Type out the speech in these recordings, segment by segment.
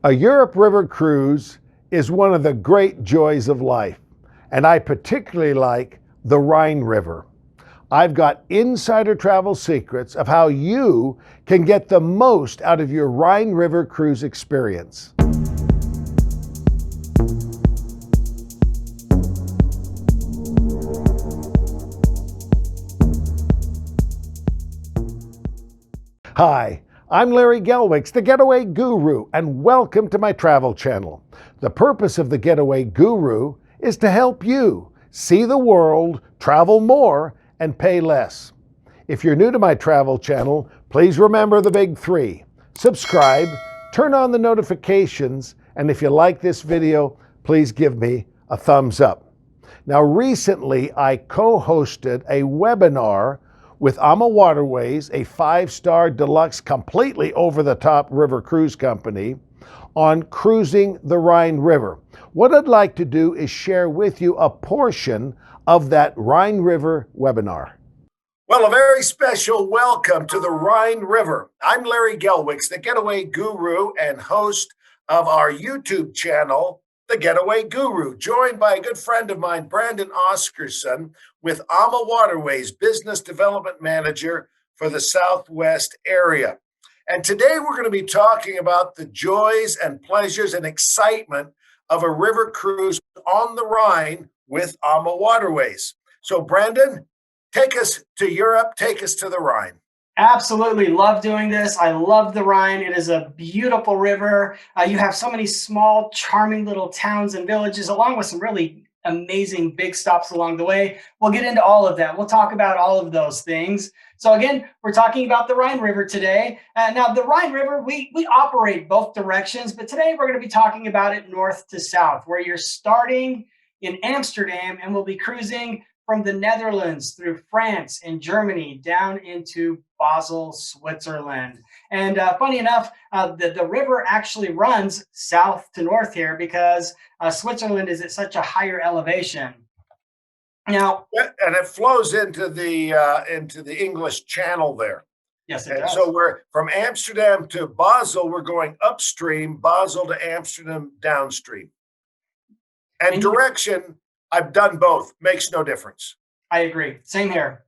A Europe River cruise is one of the great joys of life, and I particularly like the Rhine River. I've got insider travel secrets of how you can get the most out of your Rhine River cruise experience. Hi, I'm Larry Gelwix, the Getaway Guru, and welcome to my travel channel. The purpose of the Getaway Guru is to help you see the world, travel more, and pay less. If you're new to my travel channel, please remember the big three. Subscribe, turn on the notifications, and if you like this video, please give me a thumbs up. Now, recently I co-hosted a webinar with AmaWaterways, a 5-star deluxe, completely over-the-top river cruise company, on cruising the Rhine River. What I'd like to do is share with you a portion of that Rhine River webinar. Well, a very special welcome to the Rhine River. I'm Larry Gelwix, the Getaway Guru and host of our YouTube channel, The Getaway Guru, joined by a good friend of mine, Brandon Oscarson, with AmaWaterways, Business Development Manager for the Southwest area. And today we're going to be talking about the joys and pleasures and excitement of a river cruise on the Rhine with AmaWaterways. So Brandon, take us to Europe, take us to the Rhine. Absolutely love doing this. I love the Rhine. It is a beautiful river. You have so many small, charming little towns and villages, along with some really amazing big stops along the way. We'll get into all of that. We'll talk about all of those things. So again, we're talking about the Rhine River today. Now, the Rhine River, we operate both directions, but today we're going to be talking about it north to south, where you're starting in Amsterdam and we'll be cruising from the Netherlands through France and Germany down into Basel, Switzerland. And funny enough, the river actually runs south to north here because Switzerland is at such a higher elevation. Now, and it flows into the English Channel there. Yes, it and does. So we're from Amsterdam to Basel, we're going upstream, Basel to Amsterdam downstream. And direction, I've done both, makes no difference. I agree. Same here.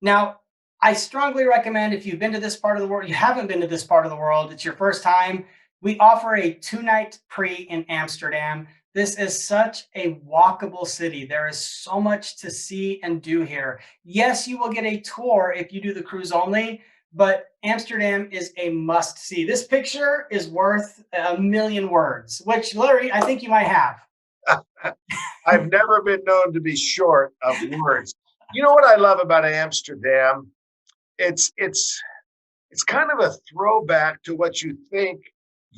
Now, I strongly recommend if you've been to this part of the world, you haven't been to this part of the world, it's your first time, we offer a 2-night pre in Amsterdam. This is such a walkable city. There is so much to see and do here. Yes, you will get a tour if you do the cruise only, but Amsterdam is a must see. This picture is worth a million words, which, Larry, I think you might have. I've never been known to be short of words. You know what I love about Amsterdam? It's kind of a throwback to what you think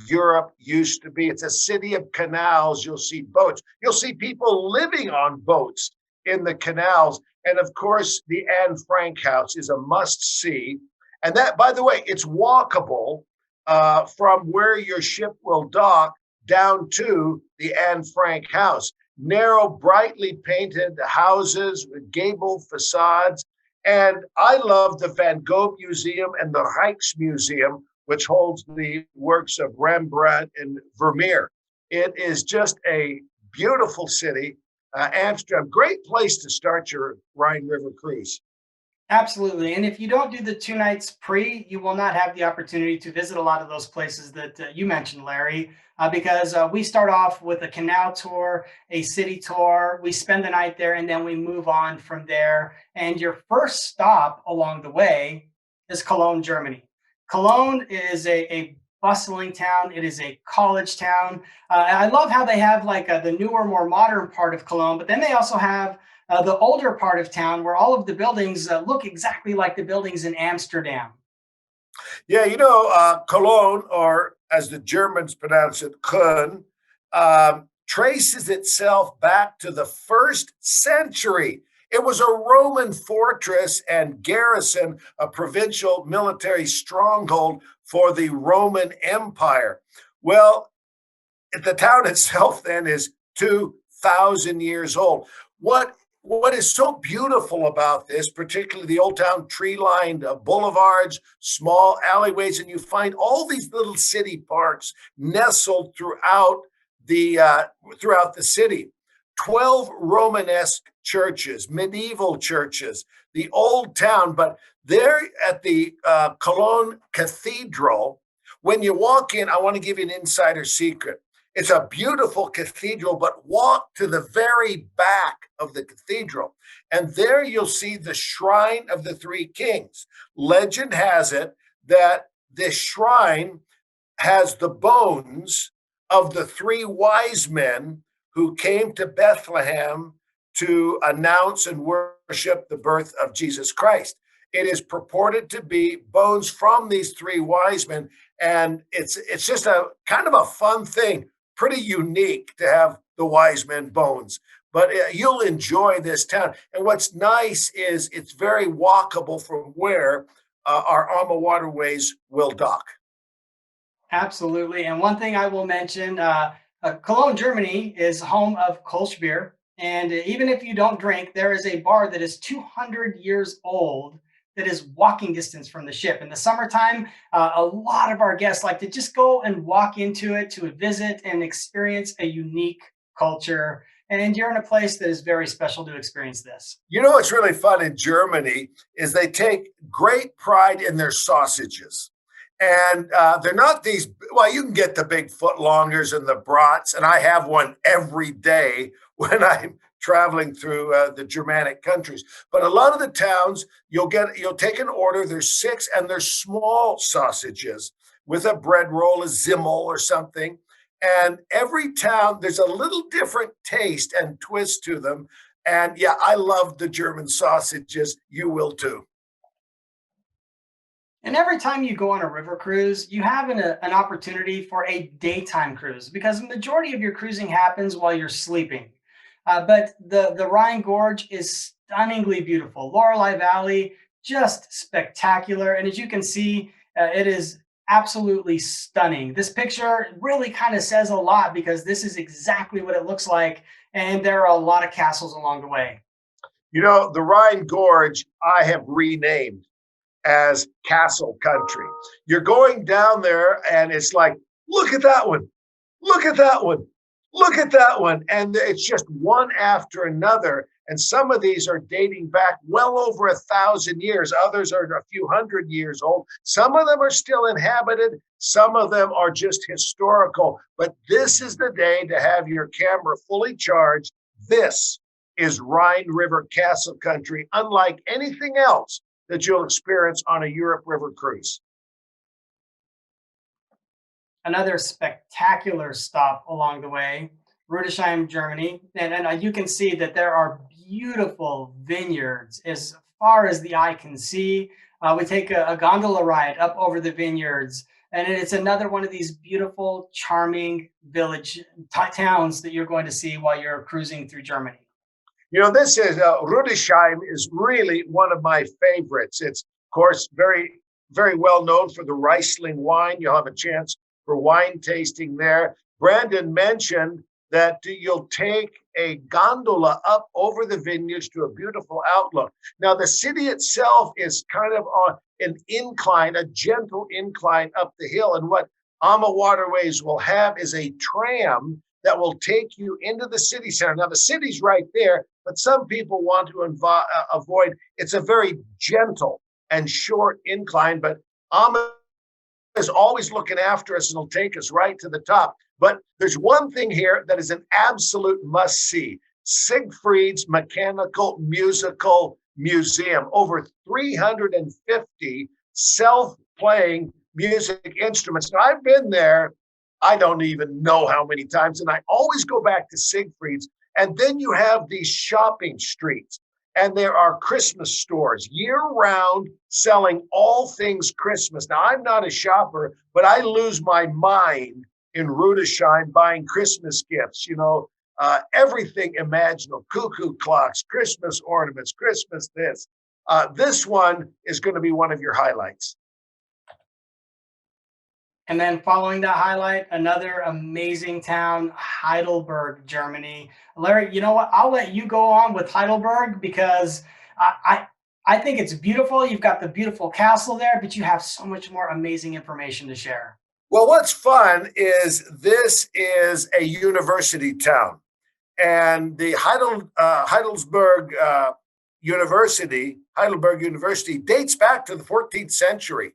Europe used to be. It's a city of canals. You'll see boats. You'll see people living on boats in the canals. And of course, the Anne Frank House is a must-see. And that, by the way, it's walkable from where your ship will dock down to the Anne Frank House. Narrow, brightly painted houses with gable facades. And I love the Van Gogh Museum and the Rijksmuseum, which holds the works of Rembrandt and Vermeer. It is just a beautiful city. Amsterdam, great place to start your Rhine River cruise. Absolutely. And if you don't do the 2 nights pre, you will not have the opportunity to visit a lot of those places that you mentioned, Larry, because we start off with a canal tour, a city tour. We spend the night there and then we move on from there. And your first stop along the way is Cologne, Germany. Cologne is a bustling town. It is a college town. I love how they have like the newer, more modern part of Cologne, but then they also have the older part of town where all of the buildings look exactly like the buildings in Amsterdam. Yeah, Cologne, or as the Germans pronounce it, Köln, traces itself back to the 1st century. It was a Roman fortress and garrison, a provincial military stronghold for the Roman Empire. Well, the town itself then is 2,000 years old. What What is so beautiful about this, particularly the old town tree-lined boulevards, small alleyways, and you find all these little city parks nestled throughout the city. 12 Romanesque churches, medieval churches, the old town, but there at the Cologne Cathedral, when you walk in, I want to give you an insider secret. It's a beautiful cathedral, but walk to the very back of the cathedral, and there you'll see the Shrine of the Three Kings. Legend has it that this shrine has the bones of the three wise men who came to Bethlehem to announce and worship the birth of Jesus Christ. It is purported to be bones from these three wise men, and it's just a kind of a fun thing, pretty unique to have the wise men bones. But you'll enjoy this town. And what's nice is it's very walkable from where our AmaWaterways will dock. Absolutely. And one thing I will mention, Cologne, Germany is home of Kolsch beer. And even if you don't drink, there is a bar that is 200 years old that is walking distance from the ship. In the summertime, a lot of our guests like to just go and walk into it to visit and experience a unique culture. And you're in a place that is very special to experience this. You know what's really fun in Germany is they take great pride in their sausages. And they're not these, well, you can get the big footlongers and the brats, and I have one every day when I'm traveling through the Germanic countries. But a lot of the towns, you'll take an order, there's six, and they're small sausages with a bread roll, a zimmel or something. And every town, there's a little different taste and twist to them. And yeah, I love the German sausages. You will too. And every time you go on a river cruise, you have an opportunity for a daytime cruise because the majority of your cruising happens while you're sleeping. But the Rhine Gorge is stunningly beautiful. Lorelei Valley, just spectacular. And as you can see, it is absolutely stunning. This picture really kind of says a lot because this is exactly what it looks like. And there are a lot of castles along the way. You know, the Rhine Gorge, I have renamed as Castle Country. You're going down there and it's like, look at that one, look at that one, look at that one. And it's just one after another. And some of these are dating back well over 1,000 years. Others are a few hundred years old. Some of them are still inhabited. Some of them are just historical. But this is the day to have your camera fully charged. This is Rhine River Castle Country, unlike anything else that you'll experience on a Europe River cruise. Another spectacular stop along the way, Rudesheim, Germany. And you can see that there are beautiful vineyards as far as the eye can see. We take a gondola ride up over the vineyards, and it's another one of these beautiful, charming towns that you're going to see while you're cruising through Germany. You know, this is Rudesheim is really one of my favorites. It's, of course, very, very well known for the Riesling wine. You'll have a chance for wine tasting there. Brandon mentioned that you'll take a gondola up over the vineyards to a beautiful outlook. Now, the city itself is kind of on an incline, a gentle incline up the hill. And what AmaWaterways will have is a tram that will take you into the city center. Now, the city's right there, but some people want to avoid. It's a very gentle and short incline, but Ama is always looking after us and will take us right to the top. But there's one thing here that is an absolute must-see. Siegfried's Mechanical Musical Museum. Over 350 self-playing music instruments. Now, I've been there, I don't even know how many times, and I always go back to Siegfried's. And then you have these shopping streets, and there are Christmas stores year-round selling all things Christmas. Now, I'm not a shopper, but I lose my mind in Rudesheim buying Christmas gifts, everything imaginable, cuckoo clocks, Christmas ornaments, Christmas this. This one is going to be one of your highlights. And then following that highlight, another amazing town, Heidelberg, Germany. Larry, you know what? I'll let you go on with Heidelberg because I, I think it's beautiful. You've got the beautiful castle there, but you have so much more amazing information to share. Well, what's fun is this is a university town, and the Heidelberg University dates back to the 14th century,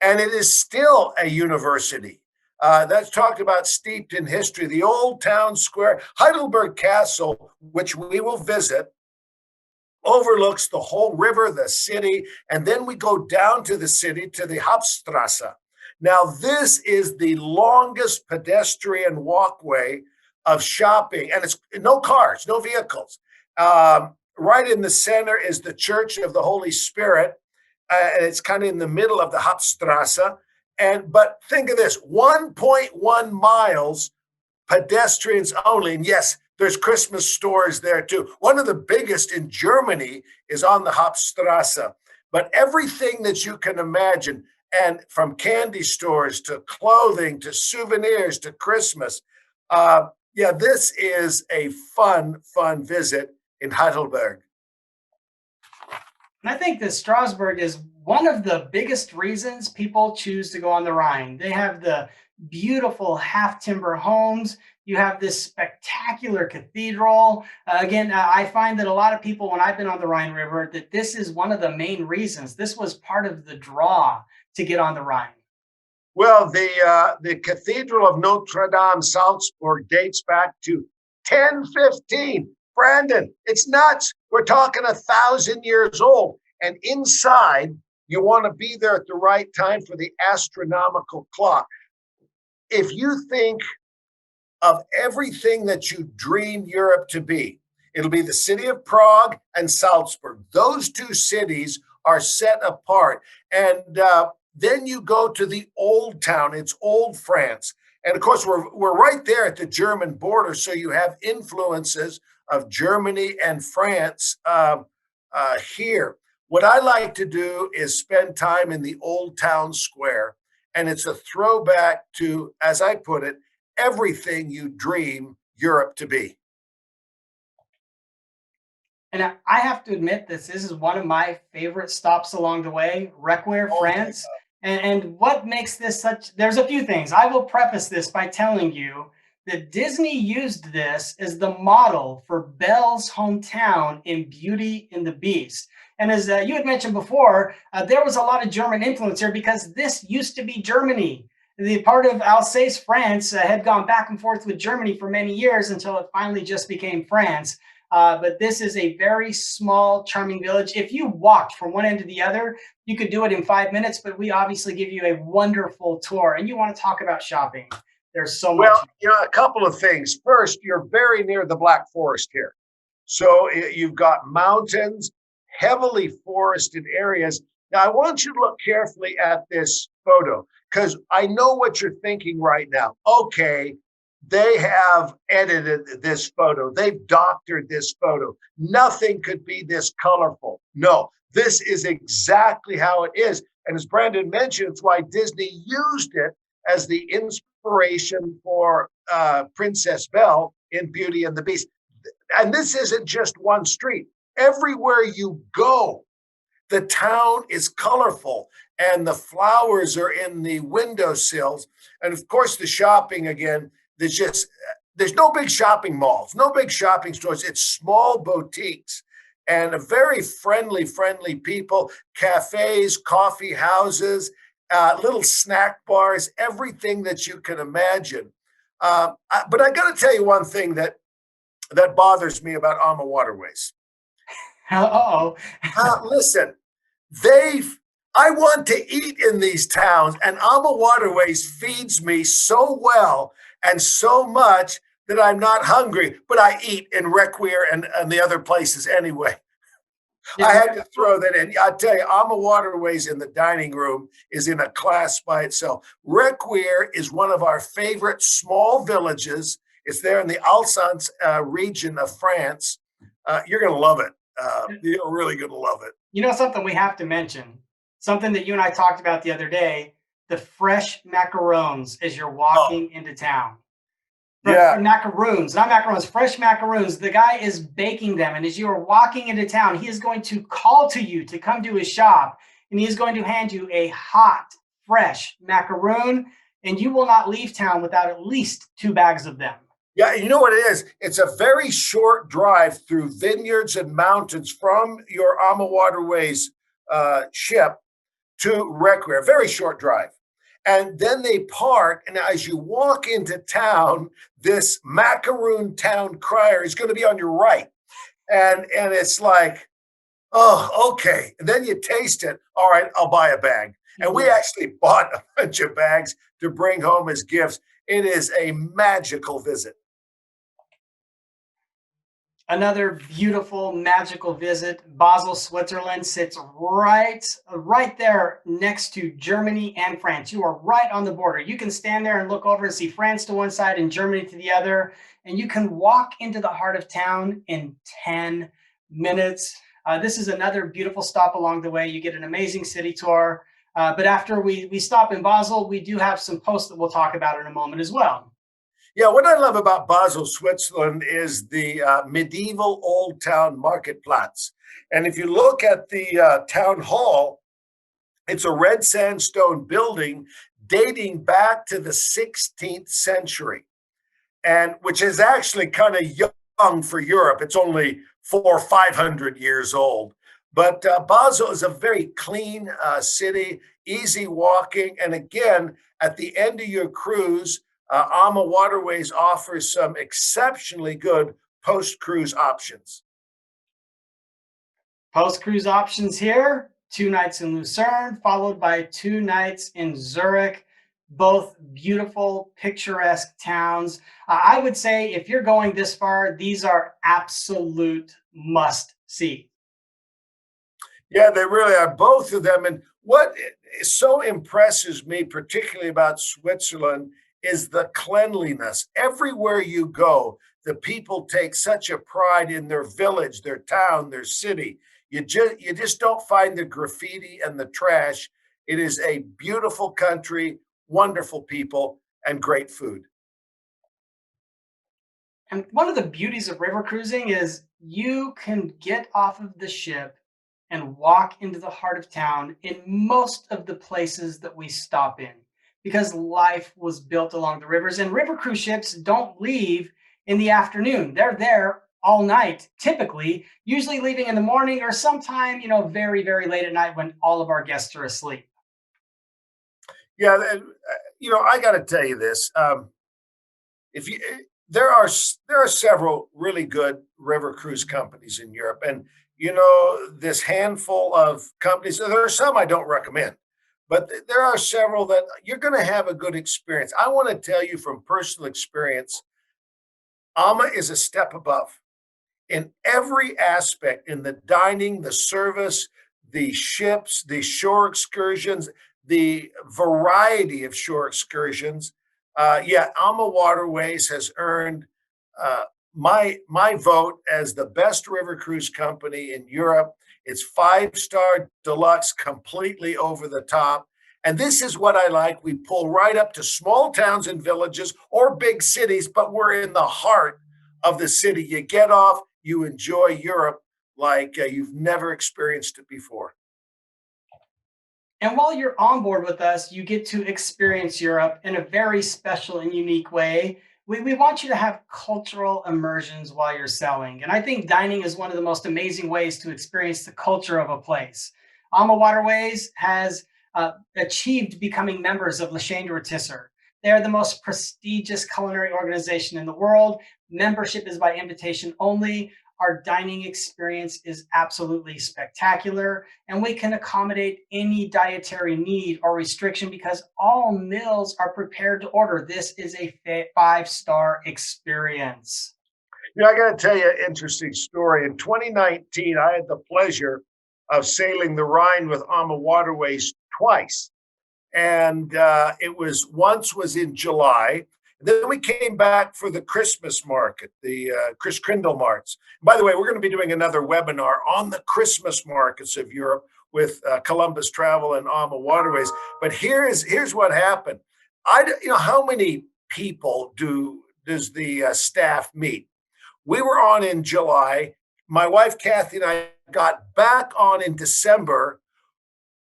and it is still a university. That's talked about steeped in history. The old town square, Heidelberg Castle, which we will visit, overlooks the whole river, the city, and then we go down to the city to the Hauptstrasse. Now, this is the longest pedestrian walkway of shopping, and it's no cars, no vehicles. Right in the center is the Church of the Holy Spirit, and it's kind of in the middle of the Hauptstrasse. But think of this: 1.1 miles pedestrians only. And yes, there's Christmas stores there too. One of the biggest in Germany is on the Hauptstrasse. But everything that you can imagine, and from candy stores to clothing to souvenirs to Christmas, yeah, this is a fun visit in Heidelberg. And I think that Strasbourg is one of the biggest reasons people choose to go on the Rhine. They have the beautiful half timber homes. You have this spectacular cathedral. I find that a lot of people, when I've been on the Rhine River, that this is one of the main reasons. This was part of the draw to get on the Rhine. Well, the Cathedral of Notre Dame, Salzburg, dates back to 1015. Brandon, it's nuts. We're talking 1,000 years old. And inside, you want to be there at the right time for the astronomical clock. If you think of everything that you dream Europe to be, it'll be the city of Prague and Salzburg. Those two cities are set apart. And then you go to the old town. It's old France. And of course, we're right there at the German border. So you have influences of Germany and France here. What I like to do is spend time in the old town square. And it's a throwback to, as I put it, everything you dream Europe to be. And I have to admit, this is one of my favorite stops along the way, Requer, France. And what makes this such, there's a few things. I will preface this by telling you that Disney used this as the model for Belle's hometown in Beauty and the Beast. And as you had mentioned before, there was a lot of German influence here because this used to be Germany. The part of Alsace, France, had gone back and forth with Germany for many years until it finally just became France. But this is a very small, charming village. If you walked from one end to the other, you could do it in 5 minutes, but we obviously give you a wonderful tour. And you want to talk about shopping. There's so much. Well, a couple of things. First, you're very near the Black Forest here. So you've got mountains, heavily forested areas. Now, I want you to look carefully at this photo because I know what you're thinking right now. Okay, they have edited this photo. They've doctored this photo. Nothing could be this colorful. No, this is exactly how it is. And as Brandon mentioned, it's why Disney used it as the inspiration for Princess Belle in Beauty and the Beast. And this isn't just one street. Everywhere you go, the town is colorful and the flowers are in the windowsills. And of course, the shopping again, there's no big shopping malls, no big shopping stores. It's small boutiques and a very friendly people, cafes, coffee houses, little snack bars, everything that you can imagine. But I got to tell you one thing that bothers me about AmaWaterways. Uh-oh. Listen, I want to eat in these towns, and AmaWaterways feeds me so well and so much that I'm not hungry, but I eat in Requer and the other places anyway. Yeah. I had to throw that in. I tell you, AmaWaterways in the dining room is in a class by itself. Requer is one of our favorite small villages. It's there in the Alsace region of France. You're going to love it. You're really going to love it. You know, something we have to mention, something that you and I talked about the other day, the fresh macarons as you're Oh, walking into town. yeah. Macaroons, not macarons, fresh macaroons. The guy is baking them. And as you are walking into town, he is going to call to you to come to his shop and he is going to hand you a hot, fresh macaroon. And you will not leave town without at least 2 bags of them. Yeah, you know what it is? It's a very short drive through vineyards and mountains from your AmaWaterways ship to Recreate. A very short drive. And then they park, and as you walk into town, this macaroon town crier is going to be on your right. And it's like, oh, okay. And then you taste it. All right, I'll buy a bag. And we Yeah. actually bought a bunch of bags to bring home as gifts. It is a magical visit. Another beautiful, magical visit. Basel, Switzerland sits right there next to Germany and France. You are right on the border. You can stand there and look over and see France to one side and Germany to the other. And you can walk into the heart of town in 10 minutes. This is another beautiful stop along the way. You get an amazing city tour. But after we stop in Basel, we do have some posts that we'll talk about in a moment as well. Yeah, what I love about Basel, Switzerland is the medieval old town marketplace. And if you look at the town hall, it's a red sandstone building dating back to the 16th century, and which is actually kind of young for Europe. It's only 400 or 500 years old. But Basel is a very clean city, easy walking. And again, at the end of your cruise, AmaWaterways offers some exceptionally good post-cruise options. Post cruise options here: 2 nights in Lucerne, followed by 2 nights in Zurich. Both beautiful, picturesque towns. I would say if you're going this far, these are absolute must see. Yeah, they really are, both of them. And what so impresses me, particularly about Switzerland, is the cleanliness. Everywhere you go, the people take such a pride in their village, their town, their city. You just don't find the graffiti and the trash. It is a beautiful country, wonderful people, and great food. And one of the beauties of river cruising is you can get off of the ship and walk into the heart of town in most of the places that we stop in because life was built along the rivers. And river cruise ships don't leave in the afternoon, they're there all night, typically, usually leaving in the morning or sometime, very, very late at night when all of our guests are asleep. Yeah, and, I got to tell you this. If you there are several really good river cruise companies in Europe, and this handful of companies. There are some I don't recommend, but there are several that you're going to have a good experience. I want to tell you from personal experience, AMA is a step above in every aspect, in the dining, the service, the ships, the shore excursions, the variety of shore excursions. Yeah, AmaWaterways has earned my vote as the best river cruise company in Europe. It's 5-star deluxe, completely over the top. And this is what I like. We pull right up to small towns and villages or big cities, but we're in the heart of the city. You get off, you enjoy Europe like you've never experienced it before. And while you're on board with us, you get to experience Europe in a very special and unique way. We want you to have cultural immersions while you're selling. And I think dining is one of the most amazing ways to experience the culture of a place. Alma Waterways has achieved becoming members of Le Chain de Rotisserie. They are the most prestigious culinary organization in the world. Membership is by invitation only. Our dining experience is absolutely spectacular, and we can accommodate any dietary need or restriction because all meals are prepared to order. This is a 5-star experience. I got to tell you an interesting story. In 2019, I had the pleasure of sailing the Rhine with AmaWaterways twice. And it was once was in July. Then we came back for the Christmas market, the Chris Crindle marts. By the way, we're going to be doing another webinar on the Christmas markets of Europe, Columbus Travel and AmaWaterways. But here's what happened. How many people does the staff meet? We were on in July. My wife Kathy and I got back on in December.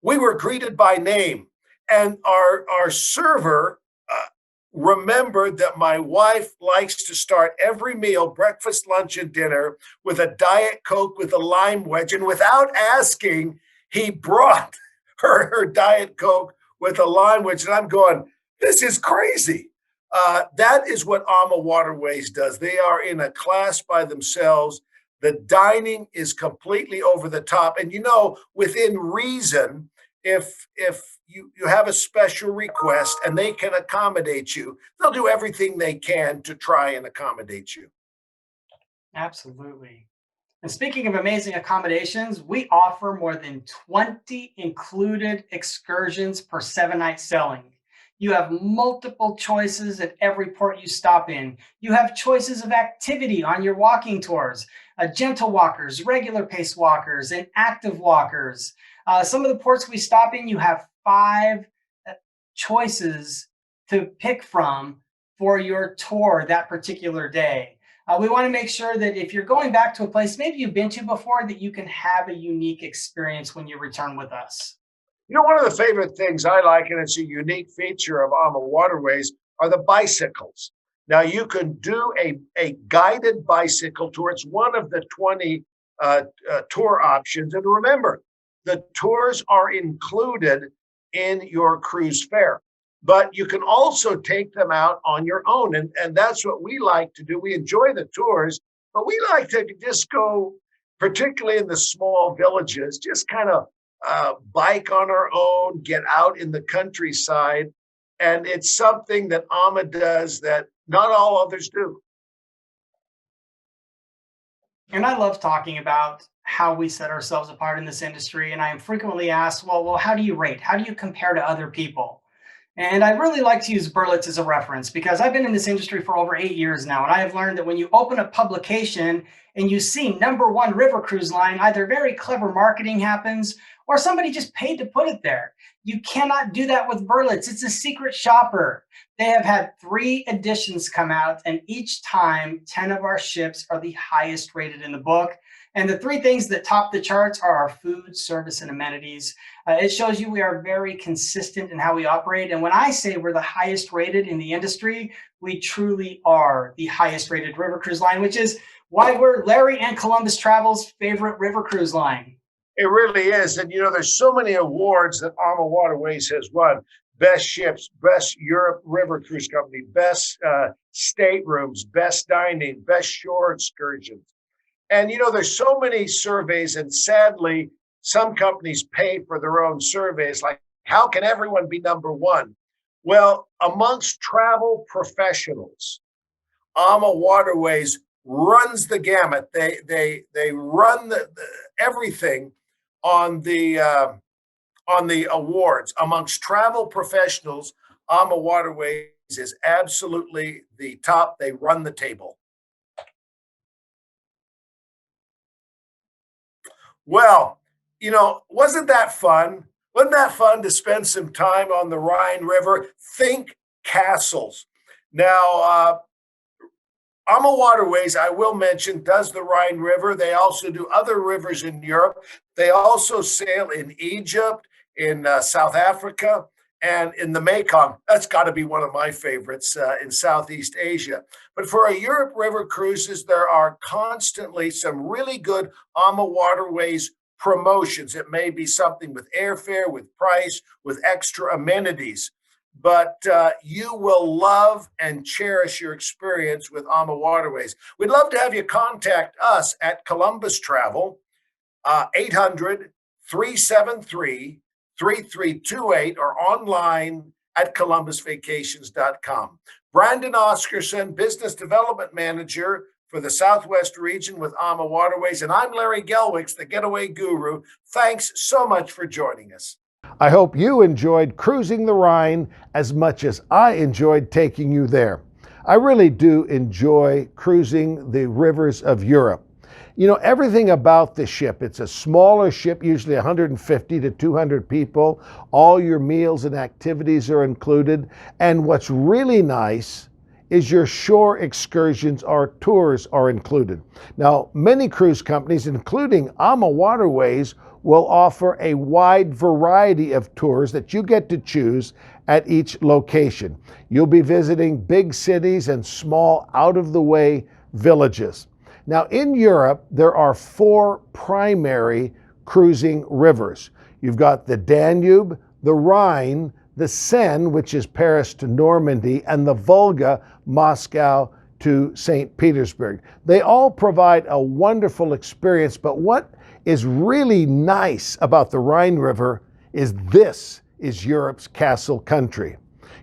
We were greeted by name, and our server remembered that my wife likes to start every meal, breakfast, lunch, and dinner, with a Diet Coke with a lime wedge. And without asking, he brought her Diet Coke with a lime wedge. And I'm going, this is crazy. That is what AmaWaterways does. They are in a class by themselves. The dining is completely over the top. And within reason, if you have a special request and they can accommodate you, they'll do everything they can to try and accommodate you. Absolutely. And speaking of amazing accommodations, we offer more than 20 included excursions per 7-night selling. You have multiple choices at every port you stop in. You have choices of activity on your walking tours, gentle walkers, regular pace walkers, and active walkers. Some of the ports we stop in, you have 5 choices to pick from for your tour that particular day. We want to make sure that if you're going back to a place maybe you've been to before, that you can have a unique experience when you return with us. One of the favorite things I like, and it's a unique feature of AmaWaterways, are the bicycles. Now, you can do a guided bicycle tour. It's one of the 20 tour options. And remember, the tours are included in your cruise fare, but you can also take them out on your own. And that's what we like to do. We enjoy the tours, but we like to just go, particularly in the small villages, just kind of bike on our own, get out in the countryside. And it's something that Ama does that not all others do. And I love talking about how we set ourselves apart in this industry. And I am frequently asked, well, how do you rate? How do you compare to other people? And I really like to use Berlitz as a reference because I've been in this industry for over 8 years now. And I have learned that when you open a publication and you see #1 river cruise line, either very clever marketing happens or somebody just paid to put it there. You cannot do that with Berlitz. It's a secret shopper. They have had 3 editions come out, and each time 10 of our ships are the highest rated in the book. And the 3 things that top the charts are our food, service, and amenities. It shows you we are very consistent in how we operate. And when I say we're the highest rated in the industry, we truly are the highest rated river cruise line, which is why we're Larry and Columbus Travel's favorite river cruise line. It really is. And there's so many awards that AmaWaterways has won. Best ships, best Europe river cruise company, best staterooms, best dining, best shore excursions. And there's so many surveys, and sadly, some companies pay for their own surveys. Like, how can everyone be #1? Well, amongst travel professionals, AmaWaterways runs the gamut. They run the everything on the awards. Amongst travel professionals, AmaWaterways is absolutely the top. They run the table. Well, wasn't that fun? Wasn't that fun to spend some time on the Rhine River? Think castles. Now, AmaWaterways, I will mention, does the Rhine River. They also do other rivers in Europe. They also sail in Egypt, in South Africa, and in the Mekong. That's got to be one of my favorites in Southeast Asia. But for our Europe river cruises, there are constantly some really good AmaWaterways promotions. It may be something with airfare, with price, with extra amenities. But you will love and cherish your experience with AmaWaterways. We'd love to have you contact us at Columbus Travel, 800-373-3328, or online at columbusvacations.com. Brandon Oscarson, Business Development Manager for the Southwest region with AmaWaterways. And I'm Larry Gelwix, the Getaway Guru. Thanks so much for joining us. I hope you enjoyed cruising the Rhine as much as I enjoyed taking you there. I really do enjoy cruising the rivers of Europe. You know, everything about the ship. It's a smaller ship, usually 150 to 200 people. All your meals and activities are included. And what's really nice is your shore excursions or tours are included. Now, many cruise companies, including AmaWaterways, will offer a wide variety of tours that you get to choose at each location. You'll be visiting big cities and small out-of-the-way villages. Now, in Europe, there are 4 primary cruising rivers. You've got the Danube, the Rhine, the Seine, which is Paris to Normandy, and the Volga, Moscow to St. Petersburg. They all provide a wonderful experience, but what is really nice about the Rhine River is this is Europe's castle country.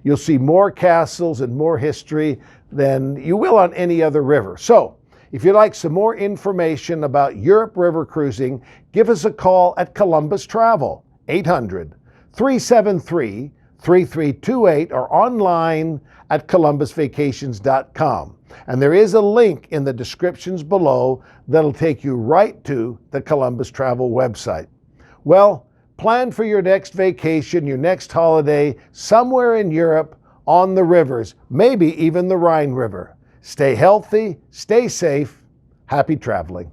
You'll see more castles and more history than you will on any other river. So, if you'd like some more information about Europe river cruising, give us a call at Columbus Travel, 800-373-3328, or online at columbusvacations.com. And there is a link in the descriptions below that'll take you right to the Columbus Travel website. Well, plan for your next vacation, your next holiday, somewhere in Europe on the rivers, maybe even the Rhine River. Stay healthy, stay safe, happy traveling.